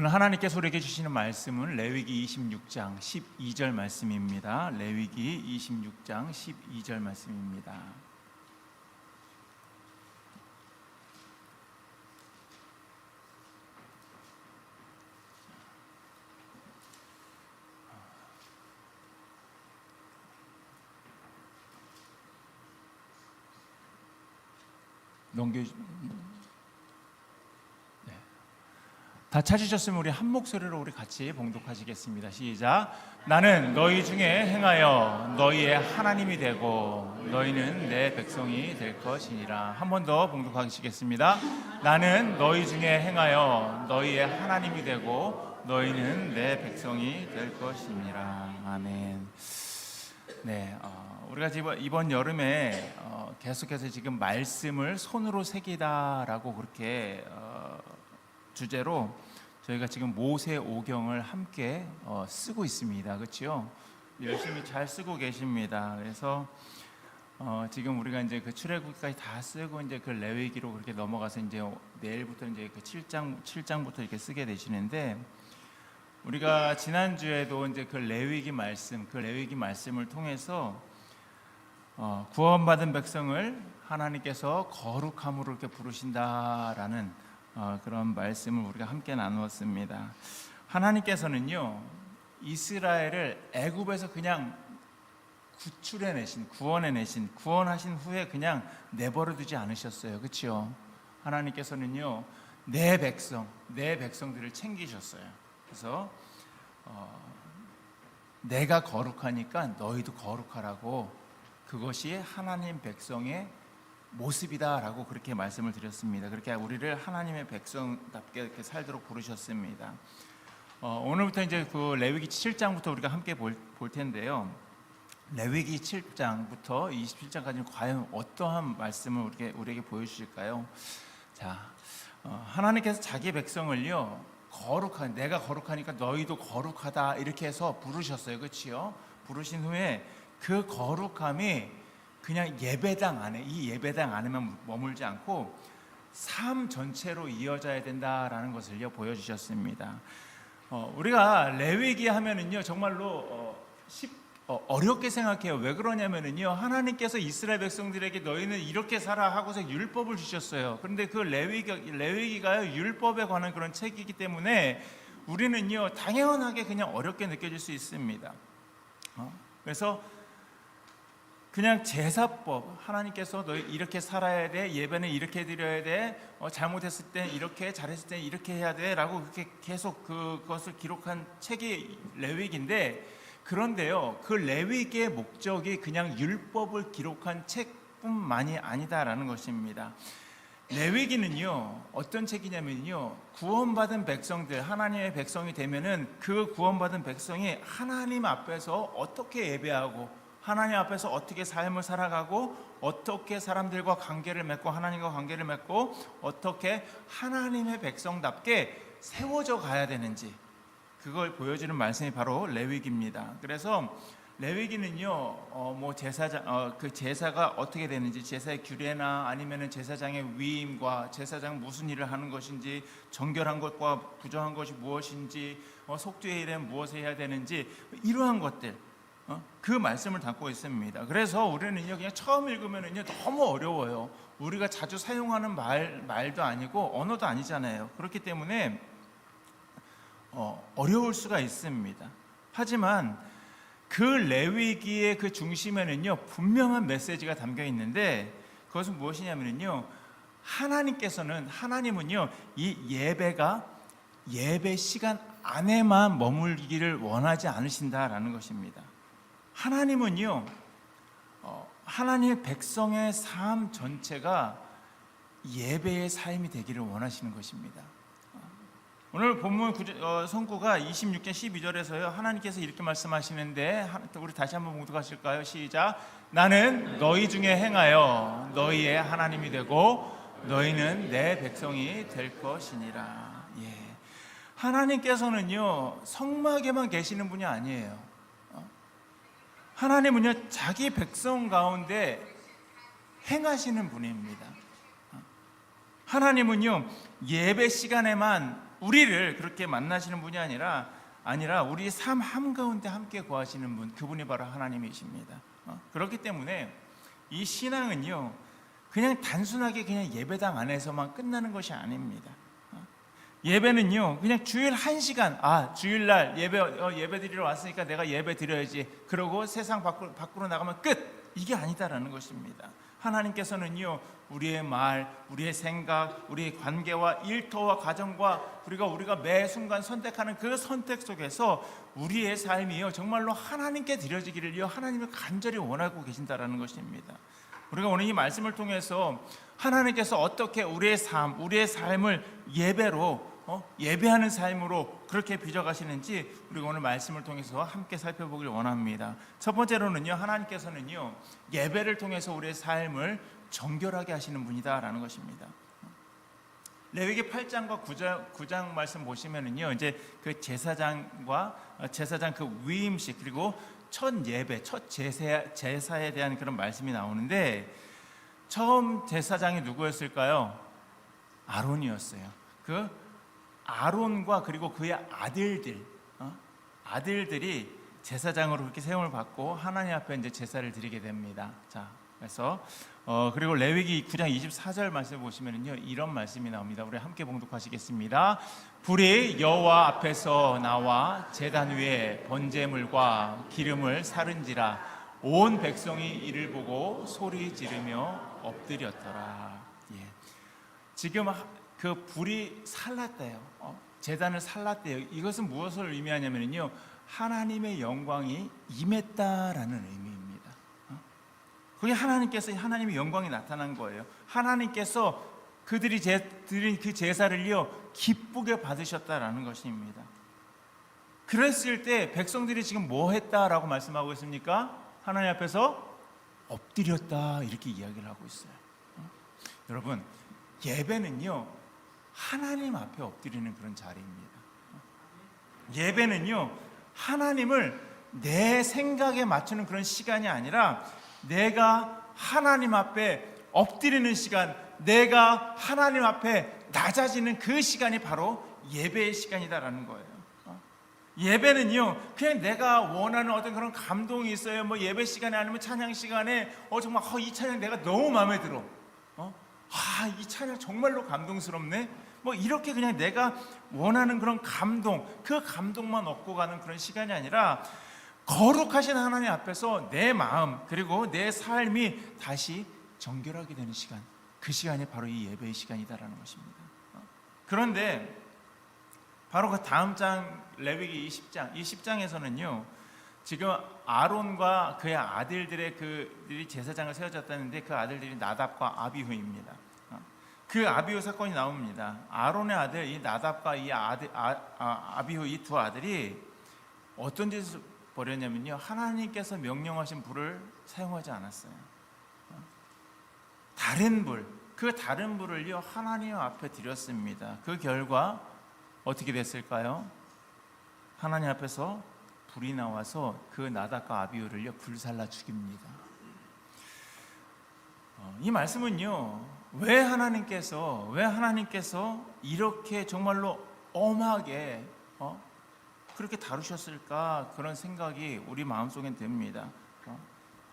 오늘 하나님께서 우리에게 주시는 말씀은 레위기 26장 12절 말씀입니다. 레위기 26장 12절 말씀입니다. 다 찾으셨으면 우리 한 목소리로 우리 같이 봉독하시겠습니다. 시작. 나는 너희 중에 행하여 너희의 하나님이 되고 너희는 내 백성이 될 것이니라. 한 번 더 봉독하시겠습니다. 나는 너희 중에 행하여 너희의 하나님이 되고 너희는 내 백성이 될 것이니라. 아멘. 네, 우리가 이번 여름에 계속해서 지금 말씀을 손으로 새기다라고 그렇게 주제로 저희가 지금 모세오경을 함께 쓰고 있습니다. 그렇죠? 열심히 잘 쓰고 계십니다. 그래서 지금 우리가 이제 그 출애굽기까지 다 쓰고 이제 그 레위기로 그렇게 넘어가서 이제 내일부터 이제 그 7장부터 이렇게 쓰게 되시는데, 우리가 지난주에도 이제 그 레위기 말씀을 통해서 구원받은 백성을 하나님께서 거룩함으로 이렇게 부르신다라는 그런 말씀을 우리가 함께 나누었습니다. 하나님께서는요, 이스라엘을 애굽에서 그냥 구원하신 후에 그냥 내버려 두지 않으셨어요. 그렇죠? 하나님께서는요, 내 백성들을 챙기셨어요. 그래서 내가 거룩하니까 너희도 거룩하라고, 그것이 하나님 백성의 모습이다라고 그렇게 말씀을 드렸습니다. 그렇게 우리를 하나님의 백성답게 이렇게 살도록 부르셨습니다. 오늘부터 이제 그 레위기 7장부터 우리가 함께 볼 텐데요. 레위기 7장부터 27장까지는 과연 어떠한 말씀을 우리에게 보여주실까요? 자, 하나님께서 자기 백성을요, 내가 거룩하니까 너희도 거룩하다 이렇게 해서 부르셨어요. 그렇지요? 부르신 후에 그 거룩함이 그냥 예배당 안에만 머물지 않고 삶 전체로 이어져야 된다라는 것을요 보여주셨습니다. 우리가 레위기 하면은요 정말로 어렵게 생각해요. 왜 그러냐면은요, 하나님께서 이스라엘 백성들에게 너희는 이렇게 살아 하고서 율법을 주셨어요. 그런데 그 레위기가요 율법에 관한 그런 책이기 때문에 우리는요 당연하게 그냥 어렵게 느껴질 수 있습니다. 그래서 그냥 제사법, 하나님께서 너희 이렇게 살아야 돼, 예배는 이렇게 드려야 돼, 잘못했을 때 이렇게, 잘했을 때 이렇게 해야 돼 라고 그렇게 계속 그것을 기록한 책이 레위기인데, 그런데요 그 레위기의 목적이 그냥 율법을 기록한 책뿐만이 아니다라는 것입니다. 레위기는요 어떤 책이냐면요, 구원받은 백성들, 하나님의 백성이 되면은 그 구원받은 백성이 하나님 앞에서 어떻게 예배하고 하나님 앞에서 어떻게 삶을 살아가고 어떻게 사람들과 관계를 맺고 하나님과 관계를 맺고 어떻게 하나님의 백성답게 세워져 가야 되는지, 그걸 보여주는 말씀이 바로 레위기입니다. 그래서 레위기는요 그 제사가 어떻게 되는지, 제사의 규례나 아니면은 제사장의 위임과 제사장 무슨 일을 하는 것인지, 정결한 것과 부정한 것이 무엇인지, 속죄의 일은 무엇을 해야 되는지, 이러한 것들 그 말씀을 담고 있습니다. 그래서 우리는요 그냥 처음 읽으면은요 너무 어려워요. 우리가 자주 사용하는 말도 아니고 언어도 아니잖아요. 그렇기 때문에 어려울 수가 있습니다. 하지만 그 레위기의 그 중심에는요 분명한 메시지가 담겨 있는데, 그것은 무엇이냐면요, 하나님은요 이 예배 시간 안에만 머물기를 원하지 않으신다라는 것입니다. 하나님은요 하나님의 백성의 삶 전체가 예배의 삶이 되기를 원하시는 것입니다. 오늘 본문 성구가 26장 12절에서요 하나님께서 이렇게 말씀하시는데, 우리 다시 한번 봉독하실까요? 시작. 나는 너희 중에 행하여 너희의 하나님이 되고 너희는 내 백성이 될 것이니라. 하나님께서는요 성막에만 계시는 분이 아니에요. 하나님은요 자기 백성 가운데 행하시는 분입니다. 하나님은요 예배 시간에만 우리를 그렇게 만나시는 분이 아니라 우리 삶 한가운데 함께 거하시는 분, 그분이 바로 하나님이십니다. 그렇기 때문에 이 신앙은요, 그냥 단순하게 그냥 예배당 안에서만 끝나는 것이 아닙니다. 예배는요, 그냥 주일 1시간, 주일날 예배 드리러 왔으니까 내가 예배 드려야지, 그러고 세상 밖으로 나가면 끝, 이게 아니다라는 것입니다. 하나님께서는요, 우리의 말, 우리의 생각, 우리의 관계와 일터와 가정과 우리가 매 순간 선택하는 그 선택 속에서 우리의 삶이요, 정말로 하나님께 드려지기를요, 하나님을 간절히 원하고 계신다라는 것입니다. 우리가 오늘 이 말씀을 통해서 하나님께서 어떻게 우리의 삶을 예배로 예배하는 삶으로 그렇게 빚어가시는지 우리가 오늘 말씀을 통해서 함께 살펴보길 원합니다. 첫 번째로는요, 하나님께서는요, 예배를 통해서 우리의 삶을 정결하게 하시는 분이다라는 것입니다. 레위기 8장과 9장 말씀 보시면은요, 이제 그 제사장 그 위임식, 그리고 첫 예배, 첫 제사에 대한 그런 말씀이 나오는데, 처음 제사장이 누구였을까요? 아론이었어요. 그 아론과 그리고 그의 아들들이 제사장으로 그렇게 세움을 받고 하나님 앞에 이제 제사를 드리게 됩니다. 자, 그래서 그리고 레위기 9장 24절 말씀 보시면은요, 이런 말씀이 나옵니다. 우리 함께 봉독하시겠습니다. 불이 여호와 앞에서 나와 제단 위에 번제물과 기름을 사른지라 온 백성이 이를 보고 소리 지르며 엎드렸더라. 예. 지금 그 불이 살랐대요. 제단을 살랐대요. 이것은 무엇을 의미하냐면요, 하나님의 영광이 임했다라는 의미입니다. 그게 하나님의 영광이 나타난 거예요. 하나님께서 그들이 드린 그 제사를요, 기쁘게 받으셨다라는 것입니다. 그랬을 때 백성들이 지금 뭐 했다라고 말씀하고 있습니까? 하나님 앞에서 엎드렸다, 이렇게 이야기를 하고 있어요. 여러분, 예배는요, 하나님 앞에 엎드리는 그런 자리입니다. 예배는요, 하나님을 내 생각에 맞추는 그런 시간이 아니라 내가 하나님 앞에 엎드리는 시간, 내가 하나님 앞에 낮아지는 그 시간이 바로 예배의 시간이다라는 거예요. 예배는요, 그냥 내가 원하는 어떤 그런 감동이 있어요. 뭐 예배 시간에 아니면 찬양 시간에 정말 이 찬양 내가 너무 마음에 들어. 이 찬양 정말로 감동스럽네. 뭐 이렇게 그냥 내가 원하는 그런 감동, 그 감동만 얻고 가는 그런 시간이 아니라 거룩하신 하나님 앞에서 내 마음 그리고 내 삶이 다시 정결하게 되는 시간, 그 시간이 바로 이 예배의 시간이다라는 것입니다. 그런데 바로 그 다음 장 레위기 20장, 이 10장에서는요, 지금 아론과 그의 아들들의 그들이 제사장을 세워졌다는데 그 아들들이 나답과 아비후입니다. 그 아비후 사건이 나옵니다. 아론의 아들 이 나답과 이 아비후 이 두 아들이 어떤 짓을 벌였냐면요, 하나님께서 명령하신 불을 사용하지 않았어요. 다른 불을요, 하나님 앞에 드렸습니다. 그 결과 어떻게 됐을까요? 하나님 앞에서 불이 나와서 그 나답과 아비후를요, 불살라 죽입니다. 이 말씀은요, 왜 하나님께서 이렇게 정말로 엄하게 그렇게 다루셨을까, 그런 생각이 우리 마음속엔 듭니다.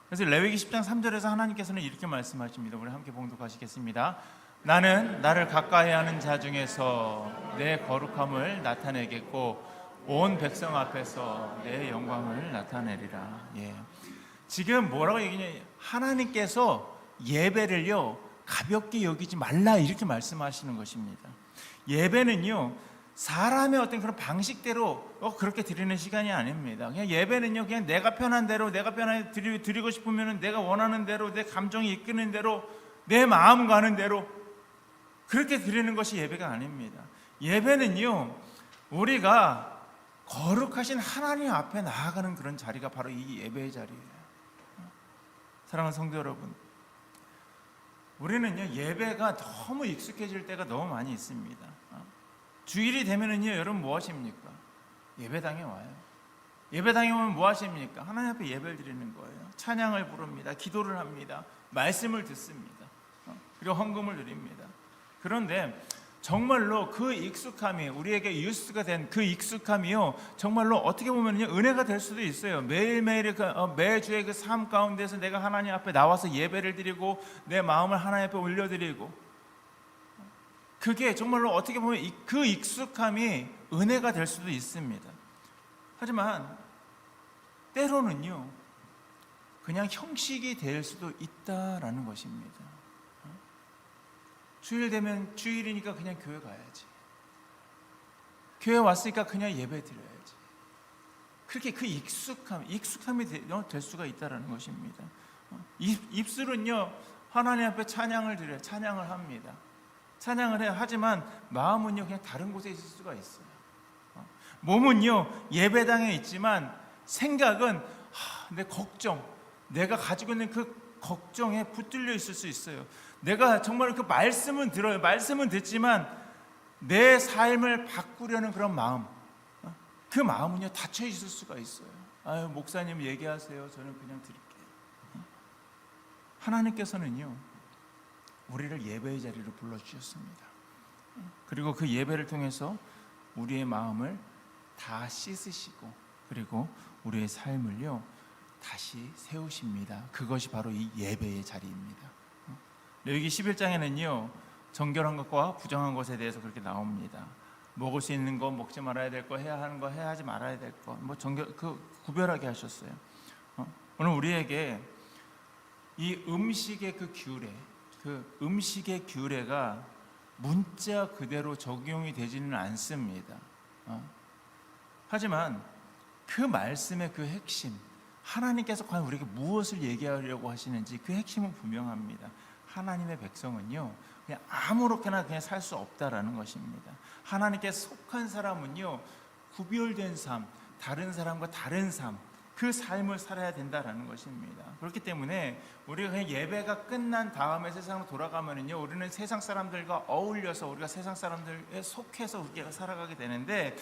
그래서 레위기 10장 3절에서 하나님께서는 이렇게 말씀하십니다. 우리 함께 봉독하시겠습니다. 나는 나를 가까이 하는 자 중에서 내 거룩함을 나타내겠고 온 백성 앞에서 내 영광을 나타내리라. 예. 지금 뭐라고 얘기냐, 하나님께서 예배를요, 가볍게 여기지 말라, 이렇게 말씀하시는 것입니다. 예배는요, 사람의 어떤 그런 방식대로 그렇게 드리는 시간이 아닙니다. 그냥 예배는요, 그냥 내가 편한 대로, 내가 편하게 드리고 싶으면 내가 원하는 대로, 내 감정이 이끄는 대로, 내 마음 가는 대로 그렇게 드리는 것이 예배가 아닙니다. 예배는요, 우리가 거룩하신 하나님 앞에 나아가는 그런 자리가 바로 이 예배의 자리예요. 사랑하는 성도 여러분, 우리는요, 예배가 너무 익숙해질 때가 너무 많이 있습니다. 주일이 되면은요, 여러분 뭐 하십니까? 예배당에 와요. 예배당에 오면 뭐 하십니까? 하나님 앞에 예배를 드리는 거예요. 찬양을 부릅니다. 기도를 합니다. 말씀을 듣습니다. 그리고 헌금을 드립니다. 그런데 정말로 그 익숙함이 우리에게 유스가 된 그 익숙함이요 정말로 어떻게 보면요 은혜가 될 수도 있어요. 매일매일 매주의 그 삶 가운데서 내가 하나님 앞에 나와서 예배를 드리고 내 마음을 하나님 앞에 올려드리고, 그게 정말로 어떻게 보면 그 익숙함이 은혜가 될 수도 있습니다. 하지만 때로는요 그냥 형식이 될 수도 있다라는 것입니다. 주일 되면 주일이니까 그냥 교회 가야지, 교회 왔으니까 그냥 예배 드려야지, 그렇게 그 익숙함이 될 수가 있다라는 것입니다. 입술은요 하나님 앞에 찬양을 드려요. 찬양을 합니다. 찬양을 해요. 하지만 마음은요 그냥 다른 곳에 있을 수가 있어요. 몸은요 예배당에 있지만 생각은 내 걱정, 내가 가지고 있는 그 걱정에 붙들려 있을 수 있어요. 내가 정말 그 말씀은 들어요. 말씀은 듣지만 내 삶을 바꾸려는 그런 마음, 그 마음은요 닫혀 있을 수가 있어요. 아유, 목사님 얘기하세요. 저는 그냥 드릴게요. 하나님께서는요 우리를 예배의 자리로 불러주셨습니다. 그리고 그 예배를 통해서 우리의 마음을 다 씻으시고, 그리고 우리의 삶을요 다시 세우십니다. 그것이 바로 이 예배의 자리입니다. 레위기 11장에는요 정결한 것과 부정한 것에 대해서 그렇게 나옵니다. 먹을 수 있는 거, 먹지 말아야 될 거, 해야 하는 거, 해야 하지 말아야 될 거, 구별하게 하셨어요. 오늘 우리에게 이 음식의 음식의 규례가 문자 그대로 적용이 되지는 않습니다. 하지만 그 말씀의 그 핵심, 하나님께서 과연 우리에게 무엇을 얘기하려고 하시는지 그 핵심은 분명합니다. 하나님의 백성은요 그냥 아무렇게나 그냥 살 수 없다라는 것입니다. 하나님께 속한 사람은요 구별된 삶, 다른 사람과 다른 삶, 그 삶을 살아야 된다라는 것입니다. 그렇기 때문에 우리가 그냥 예배가 끝난 다음에 세상으로 돌아가면은요 우리는 세상 사람들과 어울려서 우리가 세상 사람들에 속해서 우리가 살아가게 되는데,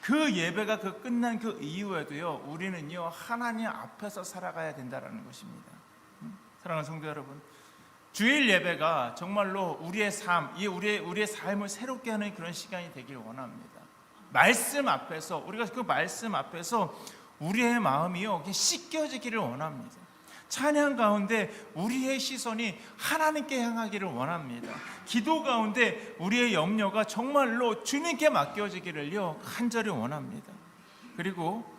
그 예배가 그 끝난 그 이후에도요 우리는요 하나님 앞에서 살아가야 된다라는 것입니다. 사랑하는 성도 여러분, 주일 예배가 정말로 우리의 삶, 우리의 삶을 새롭게 하는 그런 시간이 되길 원합니다. 말씀 앞에서, 우리가 그 말씀 앞에서 우리의 마음이요 씻겨지기를 원합니다. 찬양 가운데 우리의 시선이 하나님께 향하기를 원합니다. 기도 가운데 우리의 염려가 정말로 주님께 맡겨지기를요 간절히 원합니다. 그리고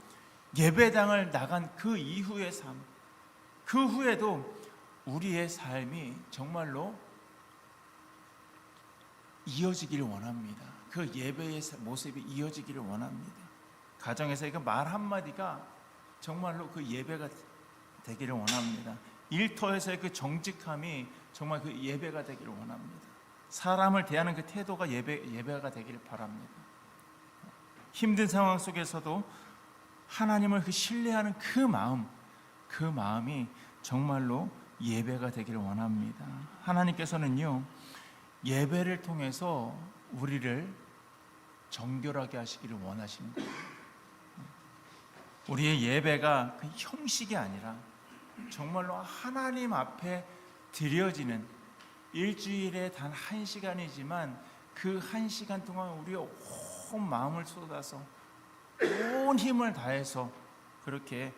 예배당을 나간 그 이후의 삶, 그 후에도 우리의 삶이 정말로 이어지기를 원합니다. 그 예배의 모습이 이어지기를 원합니다. 가정에서의 그 말 한마디가 정말로 그 예배가 되기를 원합니다. 일터에서의 그 정직함이 정말 그 예배가 되기를 원합니다. 사람을 대하는 그 태도가 예배가 되기를 바랍니다. 힘든 상황 속에서도 하나님을 그 신뢰하는 그 마음이 정말로 예배가 되기를 원합니다. 하나님께서는요 예배를 통해서 우리를 정결하게 하시기를 원하시는 거예요. 우리의 예배가 그 형식이 아니라 정말로 하나님 앞에 드려지는, 일주일에 단 1시간이지만 그 1시간 동안 우리의 온 마음을 쏟아서 온 힘을 다해서 그렇게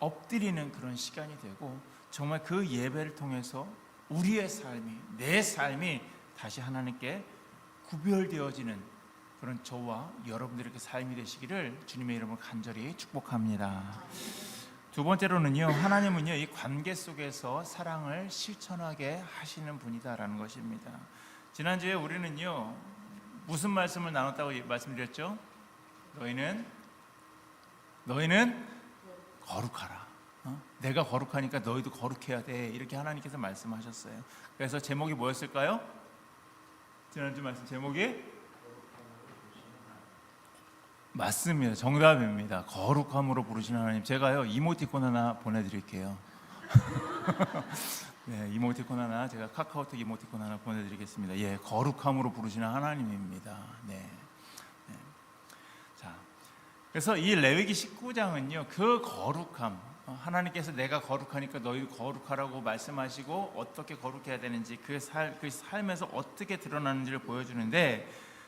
엎드리는 그런 시간이 되고, 정말 그 예배를 통해서 우리의 삶이, 내 삶이 다시 하나님께 구별되어지는 그런 저와 여러분들의 삶이 되시기를 주님의 이름으로 간절히 축복합니다. 두 번째로는요, 하나님은요 이 관계 속에서 사랑을 실천하게 하시는 분이다라는 것입니다. 지난주에 우리는요 무슨 말씀을 나눴다고 말씀드렸죠? 너희는 거룩하라. 내가 거룩하니까 너희도 거룩해야 돼. 이렇게 하나님께서 말씀하셨어요. 그래서 제목이 뭐였을까요? 지난주 말씀 제목이 맞습니다. 정답입니다. 거룩함으로 부르시는 하나님. 제가요 이모티콘 하나 보내드릴게요. 네, 이모티콘 하나, 제가 카카오톡 이모티콘 하나 보내드리겠습니다. 예, 거룩함으로 부르시는 하나님입니다. 네. 자, 그래서 이 레위기 19장은요 그 거룩함, 하나님께서 내가 거룩하니까 너희도 거룩하라고 말씀하시고 어떻게 거룩해야 되는지 그 삶에서 어떻게 드러나는지를 보여주는데,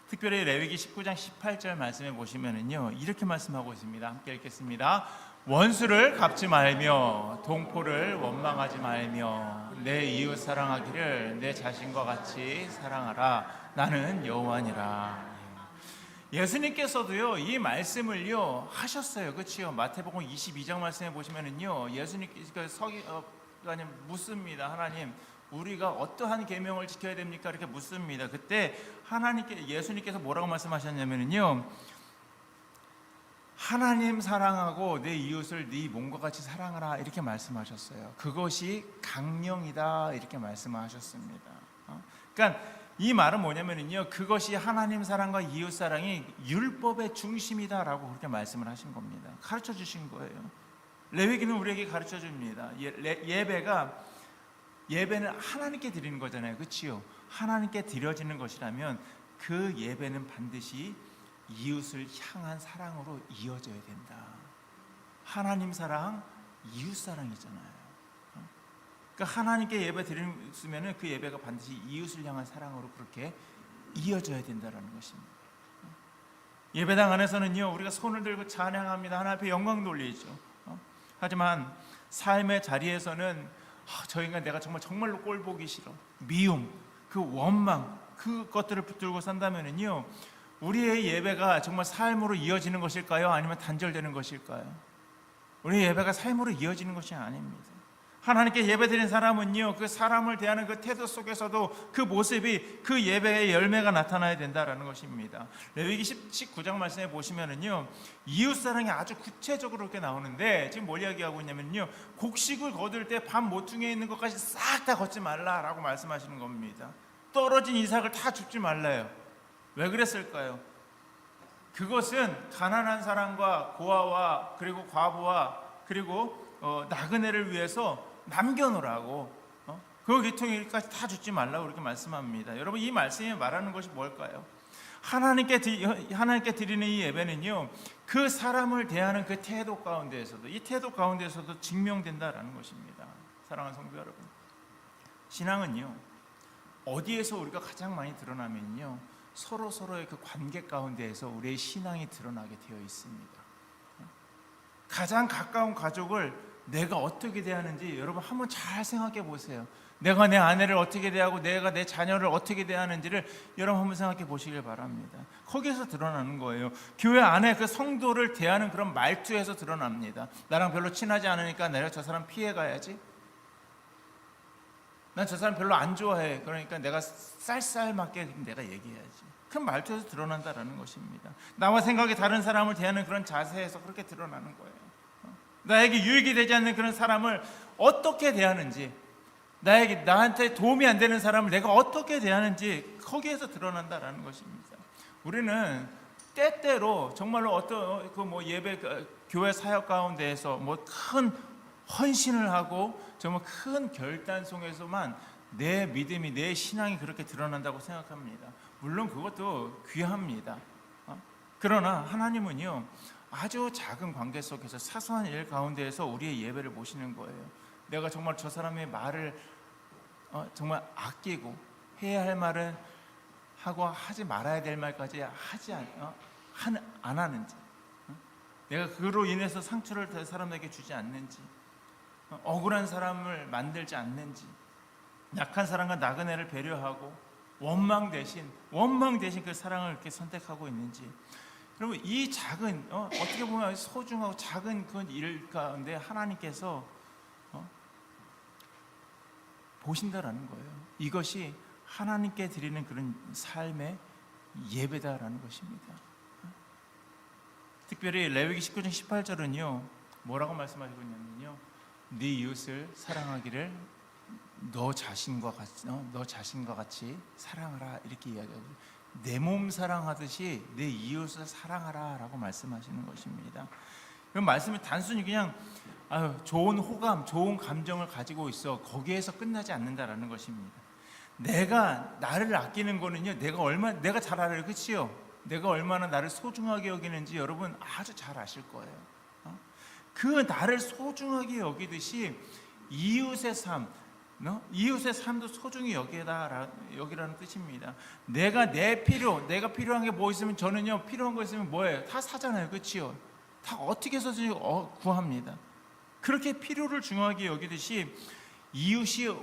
특별히 레위기 19장 18절 말씀에 보시면은요 이렇게 말씀하고 있습니다. 함께 읽겠습니다. 원수를 갚지 말며 동포를 원망하지 말며 내 이웃 사랑하기를 내 자신과 같이 사랑하라. 나는 여호와니라. 예수님께서도요 이 말씀을요 하셨어요. 그렇죠? 마태복음 22장 말씀에 보시면은요 예수님께서 서기관님 묻습니다. 하나님, 우리가 어떠한 계명을 지켜야 됩니까? 이렇게 묻습니다. 그때 예수님께서 뭐라고 말씀하셨냐면요, 하나님 사랑하고 내 이웃을 네 몸과 같이 사랑하라 이렇게 말씀하셨어요. 그것이 강령이다 이렇게 말씀하셨습니다. 그러니까 이 말은 뭐냐면요, 그것이 하나님 사랑과 이웃 사랑이 율법의 중심이다라고 그렇게 말씀을 하신 겁니다. 가르쳐 주신 거예요. 레위기는 우리에게 가르쳐 줍니다. 예배는 하나님께 드리는 거잖아요. 그렇지요? 하나님께 드려지는 것이라면 그 예배는 반드시 이웃을 향한 사랑으로 이어져야 된다. 하나님 사랑, 이웃 사랑이잖아요. 그러니까 하나님께 예배 드리면 그 예배가 반드시 이웃을 향한 사랑으로 그렇게 이어져야 된다는 것입니다. 예배당 안에서는요 우리가 손을 들고 찬양합니다. 하나님 앞에 영광 돌리죠. 하지만 삶의 자리에서는 저 인간 내가 정말로 꼴 보기 싫어, 미움, 그 원망, 그것들을 붙들고 산다면은요 우리의 예배가 정말 삶으로 이어지는 것일까요? 아니면 단절되는 것일까요? 우리의 예배가 삶으로 이어지는 것이 아닙니다. 하나님께 예배드린 사람은요 그 사람을 대하는 그 태도 속에서도 그 모습이 그 예배의 열매가 나타나야 된다라는 것입니다. 레위기 19장 말씀에 보시면은요 이웃사랑이 아주 구체적으로 이렇게 나오는데, 지금 뭘 이야기하고 있냐면요, 곡식을 거둘 때 밥 모퉁이에 있는 것까지 싹 다 걷지 말라라고 말씀하시는 겁니다. 떨어진 이삭을 다 줍지 말라요. 왜 그랬을까요? 그것은 가난한 사람과 고아와 그리고 과부와 그리고 나그네를 위해서 남겨놓으라고, 그 기통일까지 다 주지 말라고 그렇게 말씀합니다. 여러분, 이 말씀이 말하는 것이 뭘까요? 하나님께 드리는 이 예배는요 그 사람을 대하는 그 태도 가운데에서도, 이 태도 가운데에서도 증명된다라는 것입니다. 사랑하는 성도 여러분, 신앙은요 어디에서 우리가 가장 많이 드러나면요 서로의 그 관계 가운데에서 우리의 신앙이 드러나게 되어 있습니다. 가장 가까운 가족을 내가 어떻게 대하는지 여러분 한번 잘 생각해 보세요. 내가 내 아내를 어떻게 대하고 내가 내 자녀를 어떻게 대하는지를 여러분 한번 생각해 보시길 바랍니다. 거기에서 드러나는 거예요. 교회 안에 그 성도를 대하는 그런 말투에서 드러납니다. 나랑 별로 친하지 않으니까 내가 저 사람 피해 가야지, 난 저 사람 별로 안 좋아해, 그러니까 내가 쌀쌀맞게 내가 얘기해야지, 그 말투에서 드러난다라는 것입니다. 나와 생각이 다른 사람을 대하는 그런 자세에서 그렇게 드러나는 거예요. 나에게 유익이 되지 않는 그런 사람을 어떻게 대하는지, 나한테 도움이 안 되는 사람을 내가 어떻게 대하는지 거기에서 드러난다라는 것입니다. 우리는 때때로 정말로 어떤 예배 교회 사역 가운데에서 큰 헌신을 하고 정말 큰 결단 속에서만 내 믿음이, 내 신앙이 그렇게 드러난다고 생각합니다. 물론 그것도 귀합니다. 그러나 하나님은요 아주 작은 관계 속에서 사소한 일 가운데에서 우리의 예배를 보시는 거예요. 내가 정말 저 사람의 말을 정말 아끼고 해야 할 말은 하고 하지 말아야 될 말까지 안 하는지, 내가 그로 인해서 상처를 그 사람에게 주지 않는지, 억울한 사람을 만들지 않는지, 약한 사람과 나그네를 배려하고 원망 대신 그 사랑을 이렇게 선택하고 있는지, 여러분 이 작은 어떻게 보면 소중하고 작은 그 일 가운데 하나님께서 보신다라는 거예요. 이것이 하나님께 드리는 그런 삶의 예배다라는 것입니다. 특별히 레위기 19장 18절은요 뭐라고 말씀하시고 있냐면요, 네 이웃을 사랑하기를 너 자신과 같이 사랑하라 이렇게 이야기하고, 내 몸 사랑하듯이 내 이웃을 사랑하라 라고 말씀하시는 것입니다. 그 말씀이 단순히 그냥 좋은 호감, 좋은 감정을 가지고 있어 거기에서 끝나지 않는다라는 것입니다. 내가 나를 아끼는 거는요 내가 잘 알아요. 그렇지요? 내가 얼마나 나를 소중하게 여기는지 여러분 아주 잘 아실 거예요. 그 나를 소중하게 여기듯이 이웃의 삶, 이웃의 삶도 소중히 여기라는 뜻입니다. 내가 내가 필요한 게 뭐 있으면 저는요, 필요한 거 있으면 뭐예요? 다 사잖아요, 그렇지요? 다 어떻게 해서든지 구합니다. 그렇게 필요를 중요하게 여기듯이 이웃의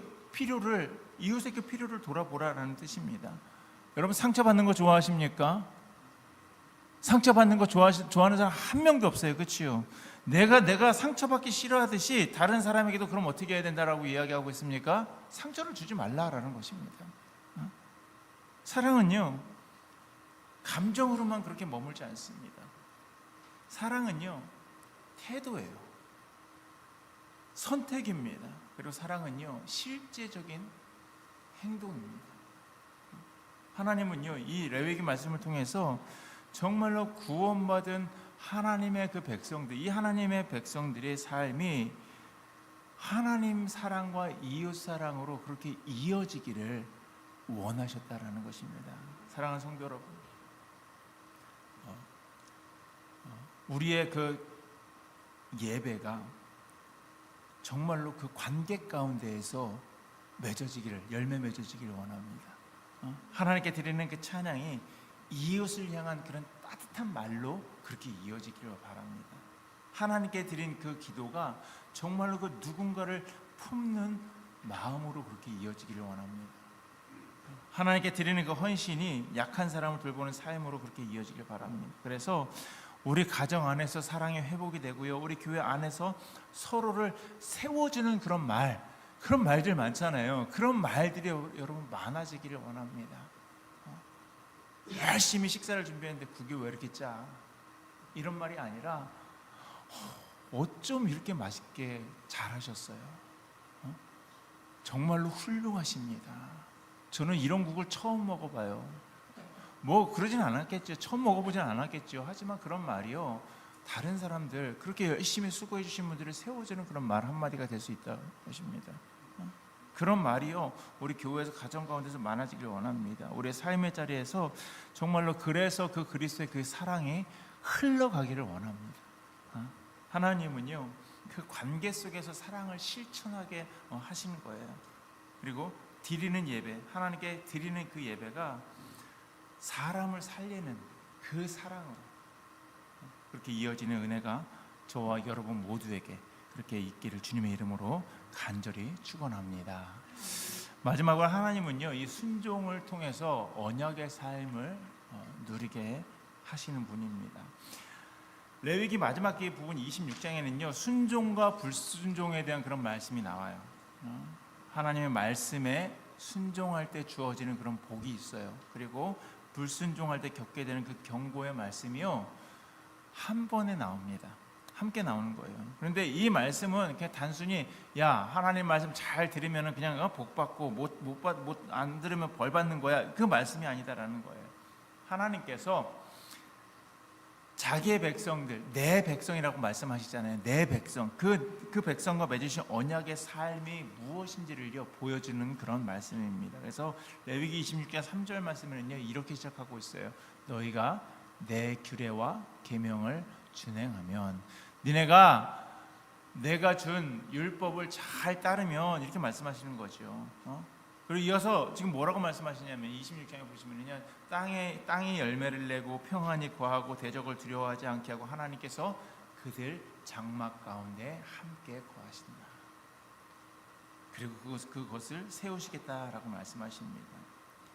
그 필요를 돌아보라라는 뜻입니다. 여러분, 상처받는 거 좋아하십니까? 상처받는 거 좋아하는 사람 한 명도 없어요, 그렇지요? 내가 상처받기 싫어하듯이 다른 사람에게도 그럼 어떻게 해야 된다라고 이야기하고 있습니까? 상처를 주지 말라라는 것입니다. 사랑은요, 감정으로만 그렇게 머물지 않습니다. 사랑은요, 태도예요. 선택입니다. 그리고 사랑은요, 실제적인 행동입니다. 하나님은요, 이 레위기 말씀을 통해서 정말로 구원받은 하나님의 그 백성들, 이 하나님의 백성들의 삶이 하나님 사랑과 이웃 사랑으로 그렇게 이어지기를 원하셨다라는 것입니다. 사랑하는 성도 여러분, 우리의 그 예배가 정말로 그 관계 가운데에서 열매 맺어지기를 원합니다. 하나님께 드리는 그 찬양이 이웃을 향한 그런 따뜻한 말로 그렇게 이어지기를 바랍니다. 하나님께 드린 그 기도가 정말로 그 누군가를 품는 마음으로 그렇게 이어지기를 원합니다. 하나님께 드리는 그 헌신이 약한 사람을 돌보는 삶으로 그렇게 이어지길 바랍니다. 그래서 우리 가정 안에서 사랑의 회복이 되고요, 우리 교회 안에서 서로를 세워주는 그런 말들 많잖아요. 그런 말들이 여러분 많아지기를 원합니다. 열심히 식사를 준비했는데 국이 왜 이렇게 짜? 이런 말이 아니라 어쩜 이렇게 맛있게 잘하셨어요? 정말로 훌륭하십니다. 저는 이런 국을 처음 먹어봐요. 뭐 그러진 않았겠죠. 처음 먹어보진 않았겠죠. 하지만 그런 말이요, 다른 사람들, 그렇게 열심히 수고해 주신 분들을 세워주는 그런 말 한마디가 될 수 있다는 것입니다. 그런 말이요, 우리 교회에서 가정 가운데서 많아지길 원합니다. 우리의 삶의 자리에서 정말로 그래서 그 그리스도의 그 사랑이 흘러가기를 원합니다. 하나님은요, 그 관계 속에서 사랑을 실천하게 하시는 거예요. 그리고 드리는 예배, 하나님께 드리는 그 예배가 사람을 살리는 그 사랑으로 그렇게 이어지는 은혜가 저와 여러분 모두에게 그렇게 있기를 주님의 이름으로 간절히 축원합니다. 마지막으로 하나님은요, 이 순종을 통해서 언약의 삶을 누리게 하시는 분입니다. 레위기 마지막 부분 26장에는요, 순종과 불순종에 대한 그런 말씀이 나와요. 하나님의 말씀에 순종할 때 주어지는 그런 복이 있어요. 그리고 불순종할 때 겪게 되는 그 경고의 말씀이요, 한 번에 나옵니다. 함께 나오는 거예요. 그런데 이 말씀은 그냥 단순히 하나님 말씀 잘 들으면 그냥 복 받고 못 안 들으면 벌 받는 거야, 그 말씀이 아니다라는 거예요. 하나님께서 자기의 백성들, 내 백성이라고 말씀하시잖아요. 내 백성, 그 백성과 맺으신 언약의 삶이 무엇인지를요 보여주는 그런 말씀입니다. 그래서 레위기 26장 3절 말씀에는요, 이렇게 시작하고 있어요. 너희가 내 규례와 계명을 준행하면, 내가 준 율법을 잘 따르면, 이렇게 말씀하시는 거죠. 그리고 이어서 지금 뭐라고 말씀하시냐면 26장에 보시면요, 땅이 열매를 내고 평안히 거하고 대적을 두려워하지 않게 하고 하나님께서 그들 장막 가운데 함께 거하신다. 그리고 그것을 세우시겠다라고 말씀하십니다.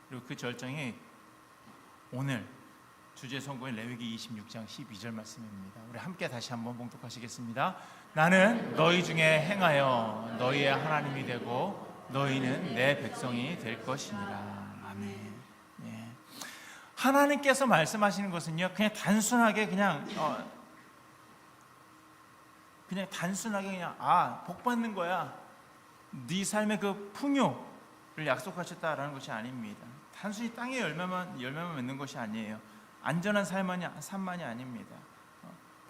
그리고 그 절정이 오늘 주제 선고인 레위기 26장 12절 말씀입니다. 우리 함께 다시 한번 봉독하시겠습니다. 나는 너희 중에 행하여 너희의 하나님이 되고 너희는 내 백성이 될 것이니라. 아멘. 예. 하나님께서 말씀하시는 것은요, 그냥 단순하게 복 받는 거야, 네 삶의 그 풍요를 약속하셨다라는 것이 아닙니다. 단순히 땅의 열매만 맺는 것이 아니에요. 안전한 삶만이 아닙니다.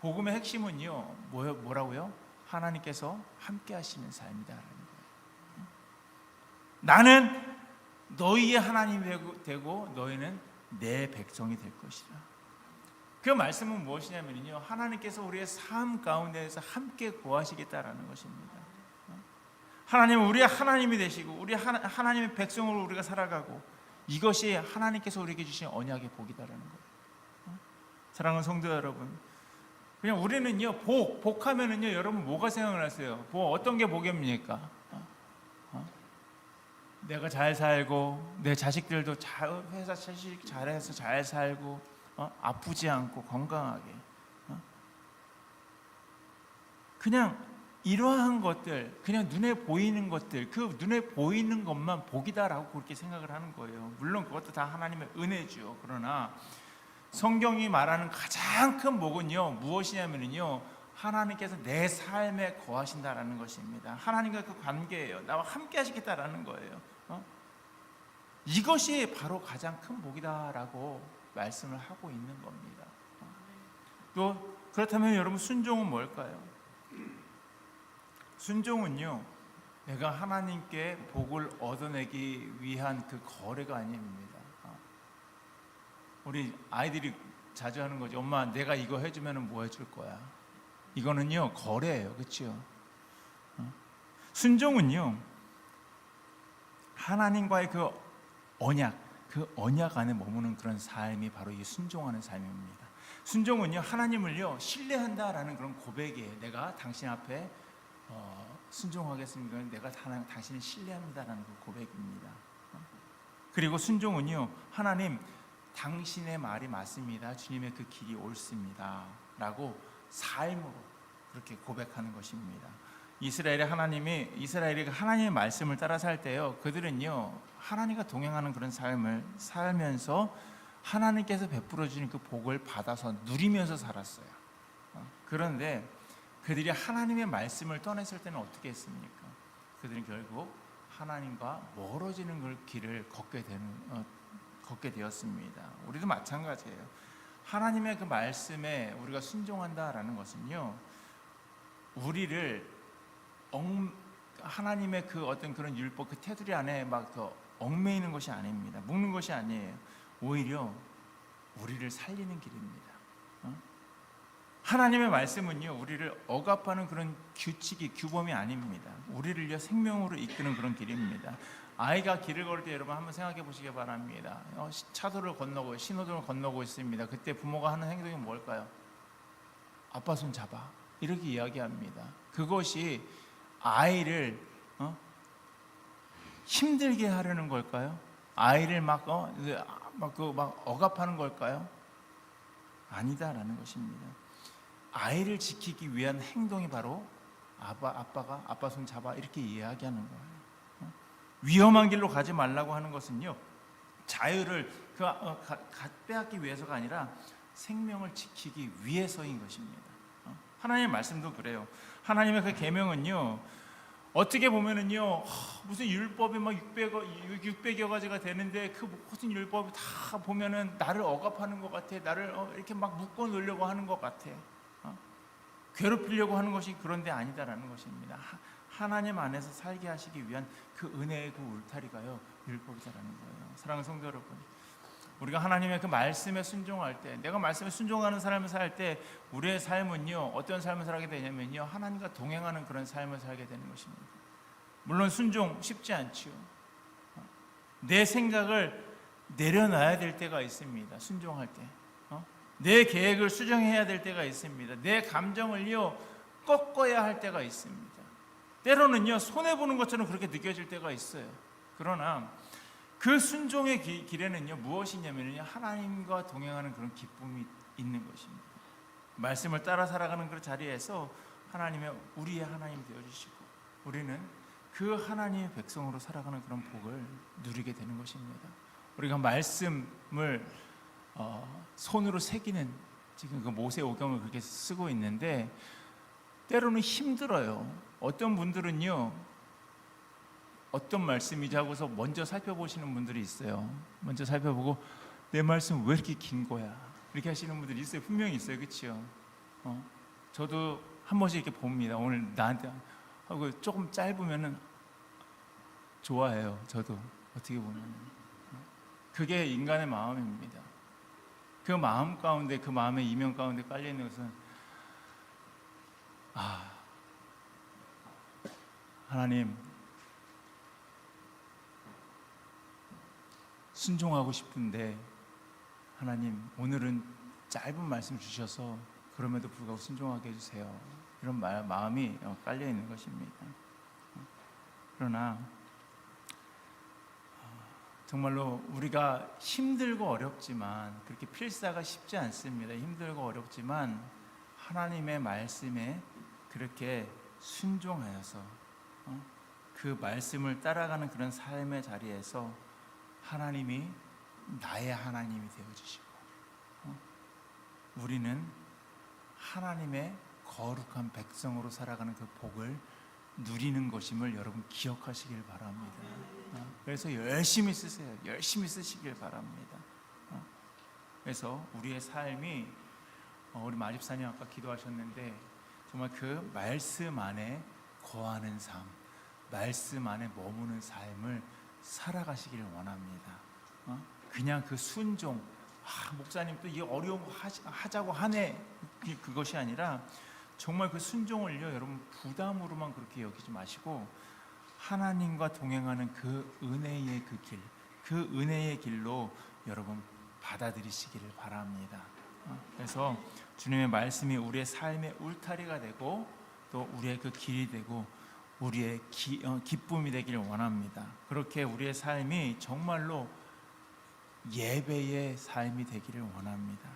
복음의 핵심은요, 뭐라고요? 하나님께서 함께 하시는 삶이다라는 거예요. 나는 너희의 하나님이 되고 너희는 내 백성이 될 것이라. 그 말씀은 무엇이냐면요, 하나님께서 우리의 삶 가운데에서 함께 거하시겠다라는 것입니다. 하나님은 우리의 하나님이 되시고 우리 하나님의 백성으로 우리가 살아가고, 이것이 하나님께서 우리에게 주신 언약의 복이다라는 거예요. 사랑하는 성도 여러분, 그냥 우리는요, 복하면은요, 여러분 뭐가 생각나세요? 어떤 게 복입니까? 내가 잘 살고 내 자식들도 회사 자식 잘해서 잘 살고, 아프지 않고 건강하게, 그냥 이러한 것들, 그냥 눈에 보이는 것들, 그 눈에 보이는 것만 복이다라고 그렇게 생각을 하는 거예요. 물론 그것도 다 하나님의 은혜죠. 그러나 성경이 말하는 가장 큰 복은요, 무엇이냐면요, 하나님께서 내 삶에 거하신다라는 것입니다. 하나님과 그 관계예요. 나와 함께 하시겠다라는 거예요. 이것이 바로 가장 큰 복이다라고 말씀을 하고 있는 겁니다. 또 그렇다면 여러분, 순종은 뭘까요? 순종은요, 내가 하나님께 복을 얻어내기 위한 그 거래가 아닙니다. 우리 아이들이 자주 하는 거죠. 엄마, 내가 이거 해주면 뭐 해줄 거야? 이거는요, 거래예요. 그렇죠? 순종은요, 하나님과의 그 언약 안에 머무는 그런 삶이 바로 이 순종하는 삶입니다. 순종은요, 하나님을요 신뢰한다라는 그런 고백이에요. 내가 당신 앞에 순종하겠습니다. 내가 당신을 신뢰합니다라는 그 고백입니다. 그리고 순종은요, 하나님, 당신의 말이 맞습니다. 주님의 그 길이 옳습니다. 라고 삶으로 그렇게 고백하는 것입니다. 이스라엘이 하나님의 말씀을 따라 살 때요, 그들은요, 하나님과 동행하는 그런 삶을 살면서 하나님께서 베풀어 주는 그 복을 받아서 누리면서 살았어요. 그런데 그들이 하나님의 말씀을 떠났을 때는 어떻게 했습니까? 그들은 결국 하나님과 멀어지는 그 길을 걷게 되었습니다. 우리도 마찬가지예요. 하나님의 그 말씀에 우리가 순종한다라는 것은요, 우리를 하나님의 그 어떤 그런 율법, 그 테두리 안에 막 더 얽매이는 것이 아닙니다. 묶는 것이 아니에요. 오히려 우리를 살리는 길입니다. 하나님의 말씀은요, 우리를 억압하는 그런 규범이 아닙니다. 우리를요, 생명으로 이끄는 그런 길입니다. 아이가 길을 걸을 때 여러분 한번 생각해 보시기 바랍니다. 차도를 건너고 신호등을 건너고 있습니다. 그때 부모가 하는 행동이 뭘까요? 아빠 손 잡아, 이렇게 이야기합니다. 그것이 아이를 힘들게 하려는 걸까요? 아이를 막 억압하는 걸까요? 아니다라는 것입니다. 아이를 지키기 위한 행동이 바로 아빠가 아빠 손 잡아, 이렇게 이야기하는 거예요. 위험한 길로 가지 말라고 하는 것은요, 자유를 빼앗기 위해서가 아니라 생명을 지키기 위해서인 것입니다. 하나님의 말씀도 그래요. 하나님의 그 계명은요, 어떻게 보면은요, 무슨 율법이 막 600여 가지가 되는데 그 모든 율법이 다 보면은 나를 억압하는 것 같아. 나를 이렇게 막 묶어 놓으려고 하는 것 같아. 괴롭히려고 하는 것이 그런데 아니다라는 것입니다. 하나님 안에서 살게 하시기 위한 그 은혜의 그 울타리가요, 율법이다라는 거예요. 사랑하는 성도 여러분, 우리가 하나님의 그 말씀에 순종할 때, 내가 말씀에 순종하는 삶을 살 때 우리의 삶은요, 어떤 삶을 살게 되냐면요, 하나님과 동행하는 그런 삶을 살게 되는 것입니다. 물론 순종 쉽지 않죠. 내 생각을 내려놔야 될 때가 있습니다. 순종할 때 내 계획을 수정해야 될 때가 있습니다. 내 감정을요 꺾어야 할 때가 있습니다. 때로는요 손해보는 것처럼 그렇게 느껴질 때가 있어요. 그러나 그 순종의 길에는요 무엇이냐면요, 하나님과 동행하는 그런 기쁨이 있는 것입니다. 말씀을 따라 살아가는 그 자리에서 우리의 하나님 되어주시고, 우리는 그 하나님의 백성으로 살아가는 그런 복을 누리게 되는 것입니다. 우리가 말씀을 손으로 새기는, 지금 그 모세오경을 그렇게 쓰고 있는데 때로는 힘들어요. 어떤 분들은요, 어떤 말씀이지 하고서 먼저 살펴보시는 분들이 있어요. 먼저 살펴보고 내 말씀 왜 이렇게 긴 거야, 이렇게 하시는 분들이 있어요. 분명히 있어요. 그렇죠? 저도 한 번씩 이렇게 봅니다. 오늘 나한테 하고 조금 짧으면은 좋아해요. 저도 어떻게 보면 그게 인간의 마음입니다. 그 마음 가운데, 그 마음의 이면 가운데 깔려 있는 것은 하나님, 순종하고 싶은데 하나님, 오늘은 짧은 말씀 주셔서 그럼에도 불구하고 순종하게 해주세요. 이런 마음이 깔려 있는 것입니다. 그러나 정말로 우리가 힘들고 어렵지만, 그렇게 필사가 쉽지 않습니다. 힘들고 어렵지만 하나님의 말씀에 그렇게 순종하여서 그 말씀을 따라가는 그런 삶의 자리에서 하나님이 나의 하나님이 되어주시고 우리는 하나님의 거룩한 백성으로 살아가는 그 복을 누리는 것임을 여러분 기억하시길 바랍니다. 그래서 열심히 쓰세요. 열심히 쓰시길 바랍니다. 그래서 우리의 삶이, 우리 마집사님 아까 기도하셨는데 정말 그 말씀 안에 거하는 삶, 말씀 안에 머무는 삶을 살아가시기를 원합니다. 그냥 그 순종, 목사님 또 이 어려운 거 하자고 하네, 그것이 아니라 정말 그 순종을요, 여러분 부담으로만 그렇게 여기지 마시고 하나님과 동행하는 그 은혜의 그 길, 그 은혜의 길로 여러분 받아들이시기를 바랍니다. 그래서 주님의 말씀이 우리의 삶의 울타리가 되고 또 우리의 그 길이 되고 우리의 기쁨이 되기를 원합니다. 그렇게 우리의 삶이 정말로 예배의 삶이 되기를 원합니다.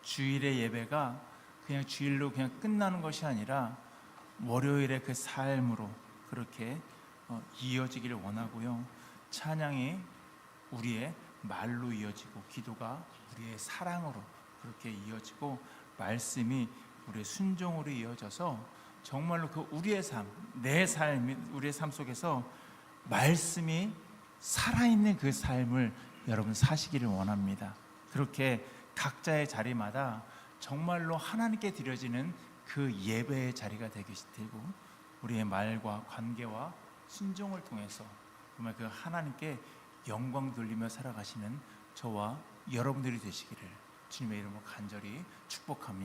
주일의 예배가 그냥 주일로 그냥 끝나는 것이 아니라 월요일의 그 삶으로 그렇게 이어지기를 원하고요. 찬양이 우리의 말로 이어지고 기도가 우리의 사랑으로 그렇게 이어지고 말씀이 우리의 순종으로 이어져서 정말로 그 우리의 삶, 내 삶, 우리의 삶 속에서 말씀이 살아있는 그 삶을 여러분 사시기를 원합니다. 그렇게 각자의 자리마다 정말로 하나님께 드려지는 그 예배의 자리가 되고 우리의 말과 관계와 순종을 통해서 정말 그 하나님께 영광 돌리며 살아가시는 저와 여러분들이 되시기를 주님의 이름으로 간절히 축복합니다.